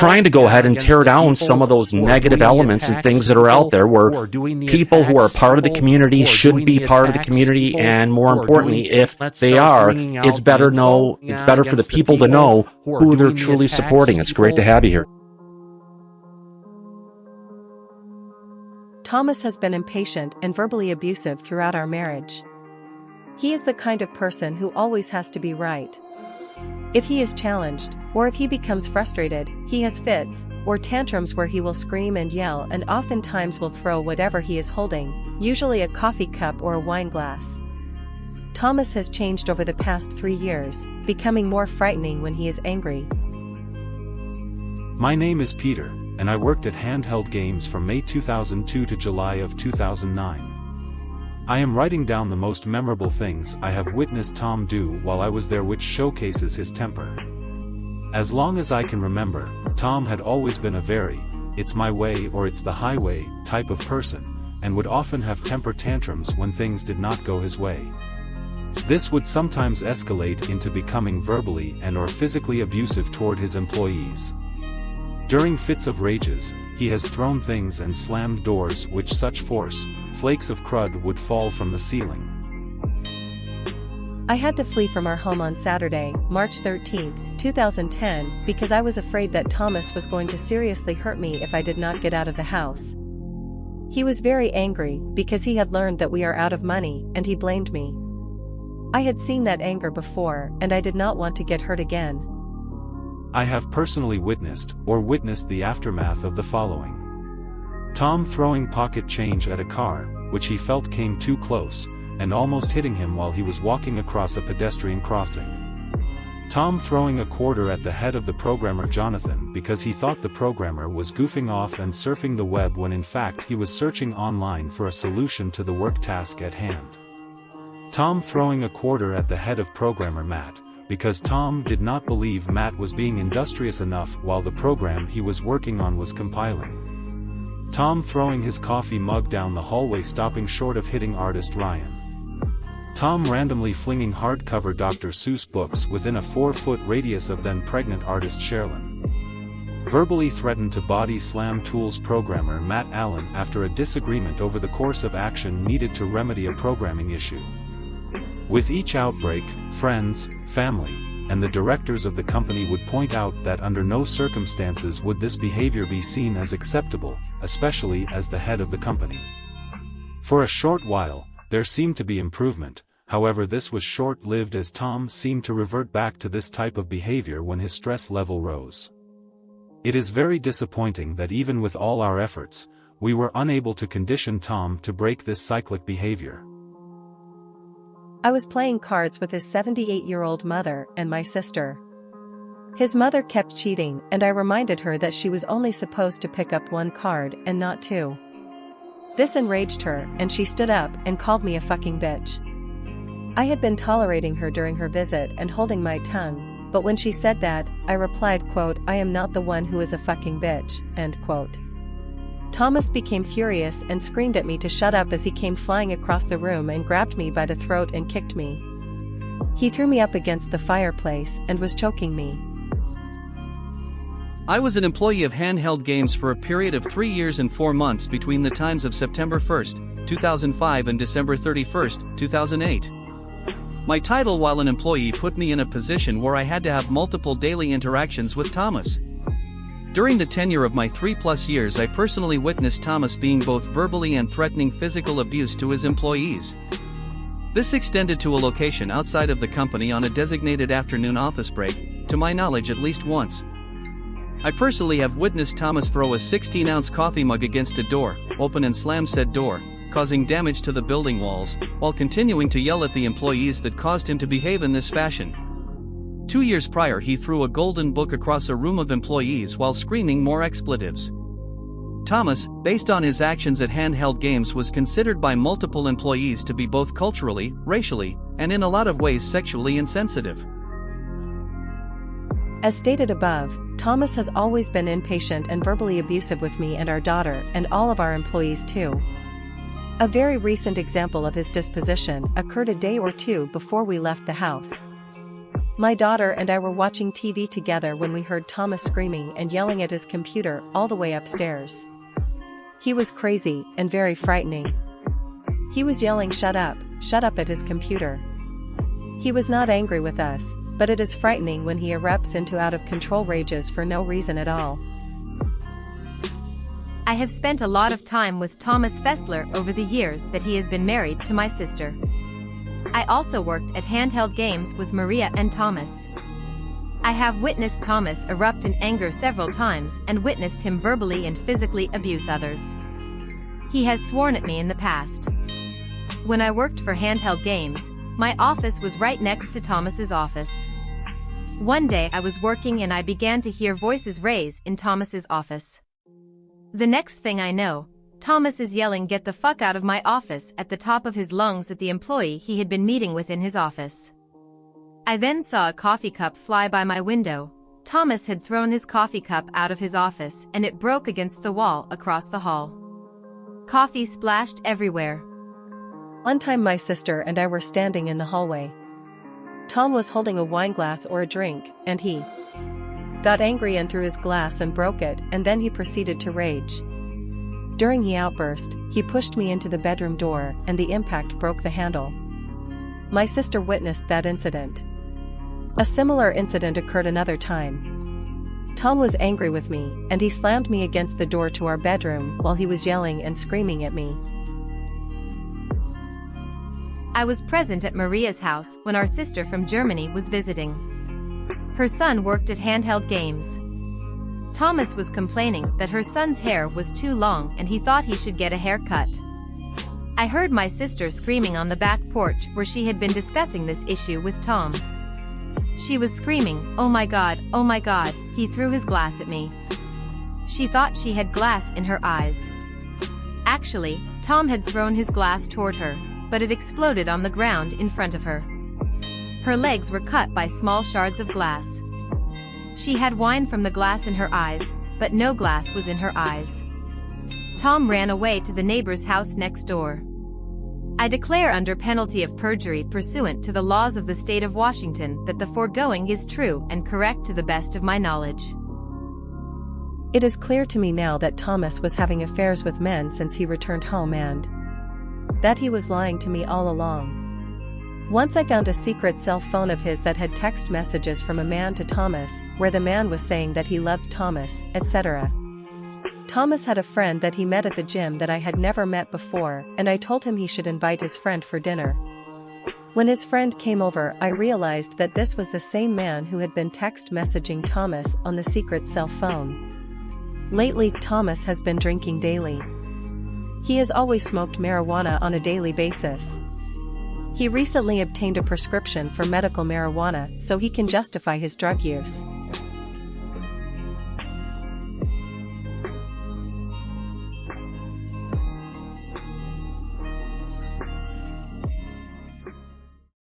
trying to go ahead and tear down some of those negative elements and things that are out there where people who are part of the community should be part of the community, and more importantly, if they are, it's better for the people to know who they're truly supporting. It's great to have you here. Thomas has been impatient and verbally abusive throughout our marriage. He is the kind of person who always has to be right. If he is challenged, or if he becomes frustrated, he has fits, or tantrums where he will scream and yell and oftentimes will throw whatever he is holding, usually a coffee cup or a wine glass. Thomas has changed over the past 3 years, becoming more frightening when he is angry. My name is Peter, and I worked at Handheld Games from May 2002 to July of 2009. I am writing down the most memorable things I have witnessed Tom do while I was there, which showcases his temper. As long as I can remember, Tom had always been a very, it's my way or it's the highway, type of person, and would often have temper tantrums when things did not go his way. This would sometimes escalate into becoming verbally and/or physically abusive toward his employees. During fits of rages, he has thrown things and slammed doors with such force, flakes of crud would fall from the ceiling. I had to flee from our home on Saturday, March 13, 2010, because I was afraid that Thomas was going to seriously hurt me if I did not get out of the house. He was very angry because he had learned that we are out of money, and he blamed me. I had seen that anger before, and I did not want to get hurt again. I have personally witnessed the aftermath of the following. Tom throwing pocket change at a car, which he felt came too close, and almost hitting him while he was walking across a pedestrian crossing. Tom throwing a quarter at the head of the programmer Jonathan because he thought the programmer was goofing off and surfing the web when in fact he was searching online for a solution to the work task at hand. Tom throwing a quarter at the head of programmer Matt, because Tom did not believe Matt was being industrious enough while the program he was working on was compiling. Tom throwing his coffee mug down the hallway, stopping short of hitting artist Ryan. Tom randomly flinging hardcover Dr. Seuss books within a 4-foot radius of then pregnant artist Sherilyn. Verbally threatened to body slam Tools programmer Matt Allen after a disagreement over the course of action needed to remedy a programming issue. With each outbreak, friends, family, and the directors of the company would point out that under no circumstances would this behavior be seen as acceptable, especially as the head of the company. For a short while, there seemed to be improvement, however this was short-lived as Tom seemed to revert back to this type of behavior when his stress level rose. It is very disappointing that even with all our efforts, we were unable to condition Tom to break this cyclic behavior. I was playing cards with his 78-year-old mother and my sister. His mother kept cheating, and I reminded her that she was only supposed to pick up 1 card and not 2. This enraged her, and she stood up and called me a fucking bitch. I had been tolerating her during her visit and holding my tongue, but when she said that, I replied, quote, "I am not the one who is a fucking bitch," end quote. Thomas became furious and screamed at me to shut up as he came flying across the room and grabbed me by the throat and kicked me. He threw me up against the fireplace and was choking me. I was an employee of Handheld Games for a period of 3 years and 4 months between the times of September 1st, 2005 and December 31st, 2008. My title while an employee put me in a position where I had to have multiple daily interactions with Thomas. During the tenure of my 3+ years, I personally witnessed Thomas being both verbally and threatening physical abuse to his employees. This extended to a location outside of the company on a designated afternoon office break, to my knowledge at least once. I personally have witnessed Thomas throw a 16-ounce coffee mug against a door, open and slam said door, causing damage to the building walls, while continuing to yell at the employees that caused him to behave in this fashion. 2 years prior, he threw a golden book across a room of employees while screaming more expletives. Thomas, based on his actions at Handheld Games, was considered by multiple employees to be both culturally, racially, and in a lot of ways sexually insensitive. As stated above, Thomas has always been impatient and verbally abusive with me and our daughter, and all of our employees too. A very recent example of his disposition occurred a day or two before we left the house. My daughter and I were watching TV together when we heard Thomas screaming and yelling at his computer all the way upstairs. He was crazy and very frightening. He was yelling shut up at his computer. He was not angry with us, but it is frightening when he erupts into out-of-control rages for no reason at all. I have spent a lot of time with Thomas Fessler over the years that he has been married to my sister. I also worked at Handheld Games with Maria and Thomas. I have witnessed Thomas erupt in anger several times and witnessed him verbally and physically abuse others. He has sworn at me in the past. When I worked for Handheld Games, my office was right next to Thomas's office. One day I was working and I began to hear voices raise in Thomas's office. The next thing I know, Thomas is yelling "Get the fuck out of my office" at the top of his lungs at the employee he had been meeting with in his office. I then saw a coffee cup fly by my window. Thomas had thrown his coffee cup out of his office and it broke against the wall across the hall. Coffee splashed everywhere. One time my sister and I were standing in the hallway. Tom was holding a wine glass or a drink, and he got angry and threw his glass and broke it, and then he proceeded to rage. During the outburst, he pushed me into the bedroom door, and the impact broke the handle. My sister witnessed that incident. A similar incident occurred another time. Tom was angry with me, and he slammed me against the door to our bedroom while he was yelling and screaming at me. I was present at Maria's house when our sister from Germany was visiting. Her son worked at Handheld Games. Thomas was complaining that her son's hair was too long and he thought he should get a haircut. I heard my sister screaming on the back porch where she had been discussing this issue with Tom. She was screaming, oh my god, he threw his glass at me. She thought she had glass in her eyes. Actually, Tom had thrown his glass toward her, but it exploded on the ground in front of her. Her legs were cut by small shards of glass. She had wine from the glass in her eyes, but no glass was in her eyes. Tom ran away to the neighbor's house next door. I declare under penalty of perjury pursuant to the laws of the state of Washington that the foregoing is true and correct to the best of my knowledge. It is clear to me now that Thomas was having affairs with men since he returned home and that he was lying to me all along. Once I found a secret cell phone of his that had text messages from a man to Thomas, where the man was saying that he loved Thomas, etc. Thomas had a friend that he met at the gym that I had never met before, and I told him he should invite his friend for dinner. When his friend came over, I realized that this was the same man who had been text messaging Thomas on the secret cell phone. Lately, Thomas has been drinking daily. He has always smoked marijuana on a daily basis. He recently obtained a prescription for medical marijuana so he can justify his drug use.